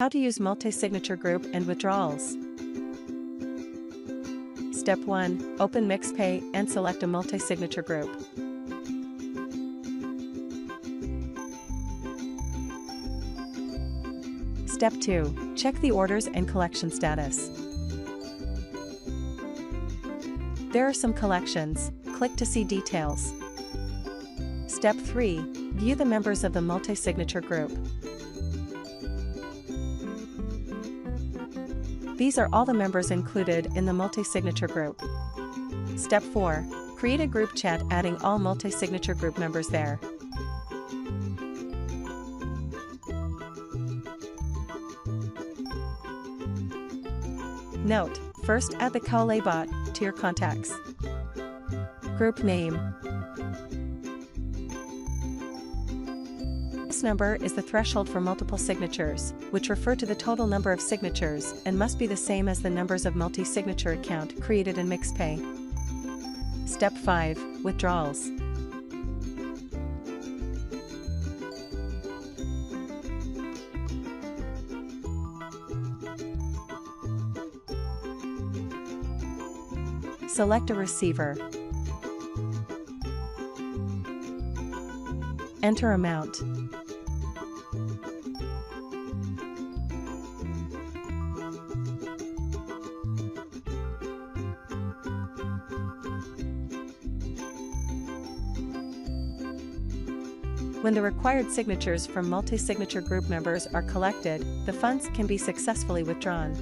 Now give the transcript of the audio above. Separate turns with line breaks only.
How to use multi-signature group and withdrawals. Step 1. Open MixPay and select a multi-signature group. Step 2. Check the orders and collection status. There are some collections. Click to see details. Step 3. View the members of the multi-signature group. These are all the members included in the multi-signature group. Step 4. Create a group chat adding all multi-signature group members there. Note: first add the Call bot to your contacts. Group name. This number is the threshold for multiple signatures, which refer to the total number of signatures and must be the same as the numbers of multi-signature account created in MixPay. Step 5. Withdrawals. Select a receiver. Enter amount. When the required signatures from multi-signature group members are collected, the funds can be successfully withdrawn.